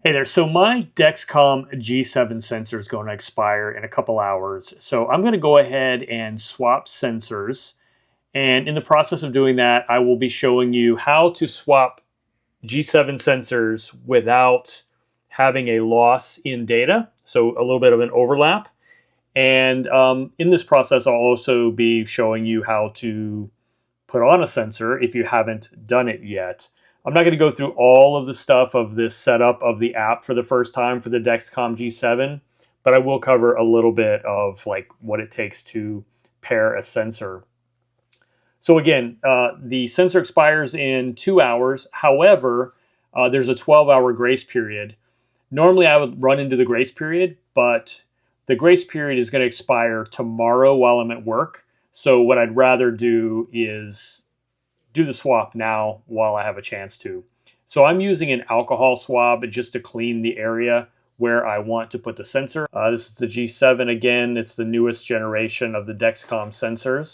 Hey there, so my Dexcom G7 sensor is going to expire in a couple hours. So I'm going to go ahead and swap sensors. And in the process of doing that, I will be showing you how to swap G7 sensors without having a loss in data. So a little bit of an overlap. And in this process, I'll also be showing you how to put on a sensor if you haven't done it yet. I'm not going to go through all of the stuff of this setup of the app for the first time for the Dexcom G7, but I will cover a little bit of like what it takes to pair a sensor. So again, the sensor expires in 2 hours. However, there's a 12-hour grace period. Normally I would run into the grace period, but the grace period is going to expire tomorrow while I'm at work. So what I'd rather do is do the swap now while I have a chance to. So I'm using an alcohol swab just to clean the area where I want to put the sensor. This is the G7 again. It's the newest generation of the Dexcom sensors.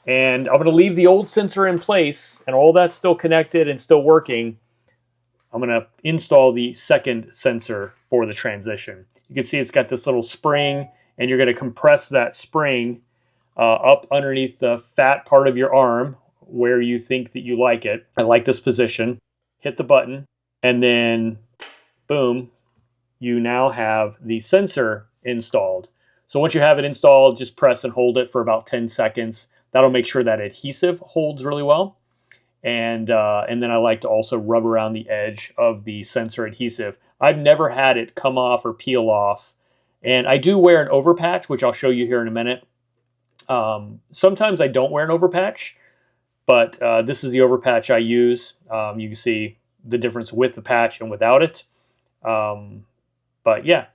And I'm going to leave the old sensor in place, and all that's still connected and still working. I'm going to install the second sensor for the transition. You can see it's got this little spring, and you're going to compress that spring up underneath the fat part of your arm where you think that you like it. I like this position. Hit the button, and then boom, you now have the sensor installed. So once you have it installed, just press and hold it for about 10 seconds. That'll make sure that adhesive holds really well. And then I like to also rub around the edge of the sensor adhesive. I've never had it come off or peel off. And I do wear an overpatch, which I'll show you here in a minute. Sometimes I don't wear an overpatch, but this is the overpatch I use. You can see the difference with the patch and without it. But yeah,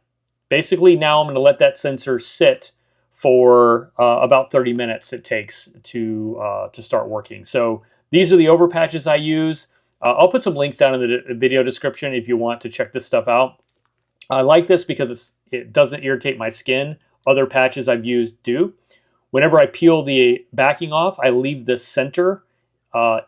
basically now I'm going to let that sensor sit for about 30 minutes it takes to start working. So these are the overpatches I use. I'll put some links down in the video description if you want to check this stuff out. I like this because it doesn't irritate my skin. Other patches I've used do. Whenever I peel the backing off, I leave the center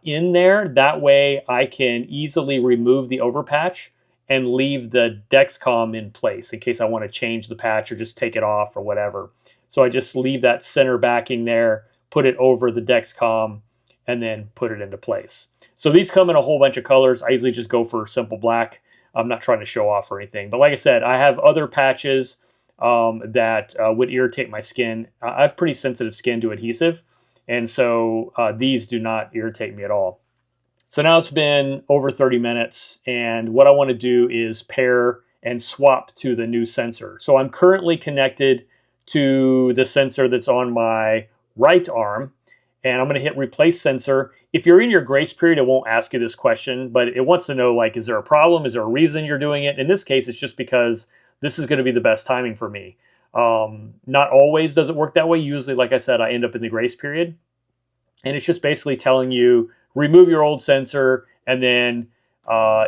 in there. That way I can easily remove the overpatch and leave the Dexcom in place in case I want to change the patch or just take it off or whatever. So I just leave that center backing there, put it over the Dexcom, and then put it into place. So these come in a whole bunch of colors. I usually just go for simple black. I'm not trying to show off or anything. But like I said, I have other patches that would irritate my skin. I have pretty sensitive skin to adhesive, and so these do not irritate me at all. So now it's been over 30 minutes, and what I want to do is pair and swap to the new sensor. So I'm currently connected to the sensor that's on my right arm, and I'm going to hit replace sensor. If you're in your grace period, it won't ask you this question, but it wants to know, like, is there a problem? Is there a reason you're doing it? In this case, it's just because this is going to be the best timing for me. Not always does it work that way. Usually, like I said, I end up in the grace period, and it's just basically telling you, remove your old sensor, and then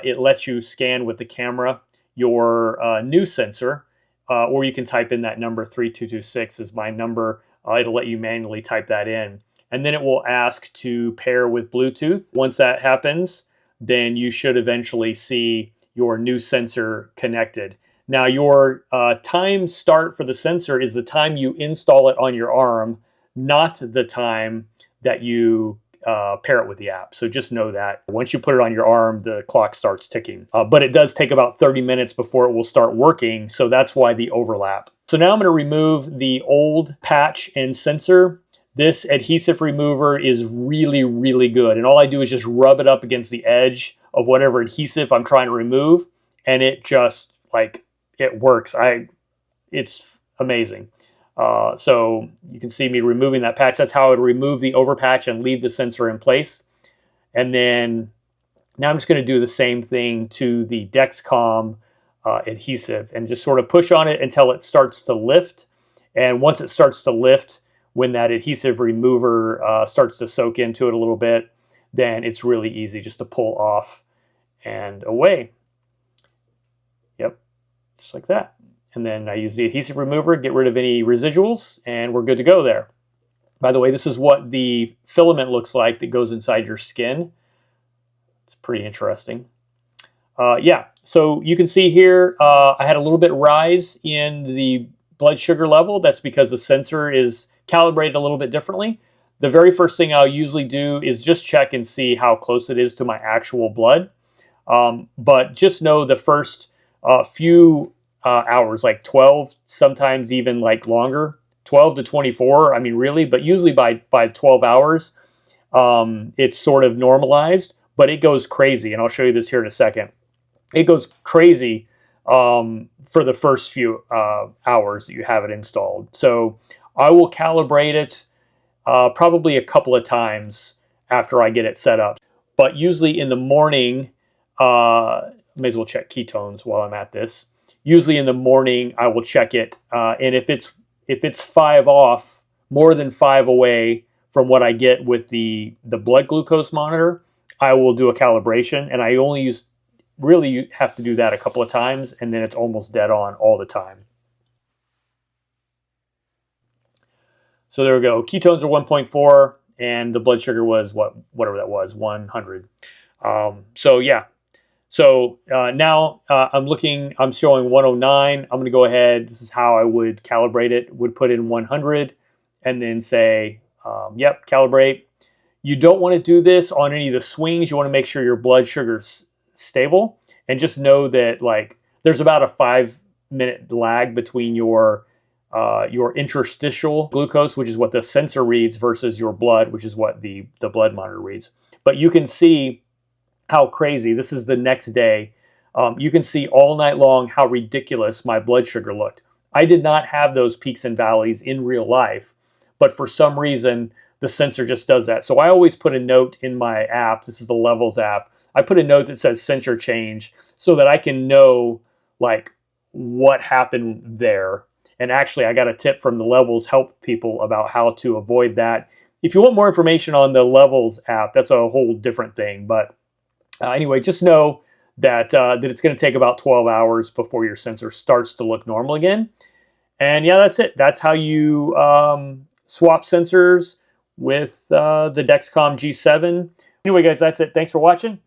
it lets you scan with the camera your new sensor, or you can type in that number 3226 is my number. It'll let you manually type that in. And then it will ask to pair with Bluetooth. Once that happens, then you should eventually see your new sensor connected. Now your time start for the sensor is the time you install it on your arm, not the time that you pair it with the app. So just know that once you put it on your arm, the clock starts ticking. But it does take about 30 minutes before it will start working. So that's why the overlap. So now I'm going to remove the old patch and sensor. This adhesive remover is really, really good. And all I do is just rub it up against the edge of whatever adhesive I'm trying to remove. And it just, like, it works. It's amazing. So you can see me removing that patch. That's how I would remove the overpatch and leave the sensor in place. And then now I'm just going to do the same thing to the Dexcom adhesive and just sort of push on it until it starts to lift. And once it starts to lift, when that adhesive remover starts to soak into it a little bit, then it's really easy just to pull off and away. Yep, just like that. And then I use the adhesive remover, get rid of any residuals, and we're good to go there. By the way, this is what the filament looks like that goes inside your skin. It's pretty interesting. yeah, so you can see here I had a little bit rise in the blood sugar level. That's because the sensor is calibrated a little bit differently. The very first thing I'll usually do is just check and see how close it is to my actual blood. But just know the first few hours, like 12, sometimes even like longer, 12 to 24, I mean really, but usually by 12 hours, it's sort of normalized, but it goes crazy. And I'll show you this here in a second. It goes crazy for the first few hours that you have it installed. So I will calibrate it probably a couple of times after I get it set up. But usually in the morning, may as well check ketones while I'm at this. Usually in the morning, I will check it, and if it's 5 off, more than 5 away from what I get with the blood glucose monitor, I will do a calibration, and I only really have to do that a couple of times, and then it's almost dead on all the time. So there we go. Ketones are 1.4, and the blood sugar was whatever that was, 100. So yeah. So now I'm showing 109. I'm going to go ahead. This is how I would calibrate it. Would put in 100 and then say, yep, calibrate. You don't want to do this on any of the swings. You want to make sure your blood sugar's stable, and just know that like there's about a 5-minute lag between your interstitial glucose, which is what the sensor reads, versus your blood, which is what the blood monitor reads. But you can see how crazy, this is the next day. You can see all night long how ridiculous my blood sugar looked. I did not have those peaks and valleys in real life, but for some reason, the sensor just does that. So I always put a note in my app, this is the Levels app, I put a note that says sensor change so that I can know like what happened there. And actually, I got a tip from the Levels help people about how to avoid that. If you want more information on the Levels app, that's a whole different thing, but anyway, just know that that it's going to take about 12 hours before your sensor starts to look normal again. And yeah, that's it. That's how you swap sensors with the Dexcom G7. Anyway, guys, that's it. Thanks for watching.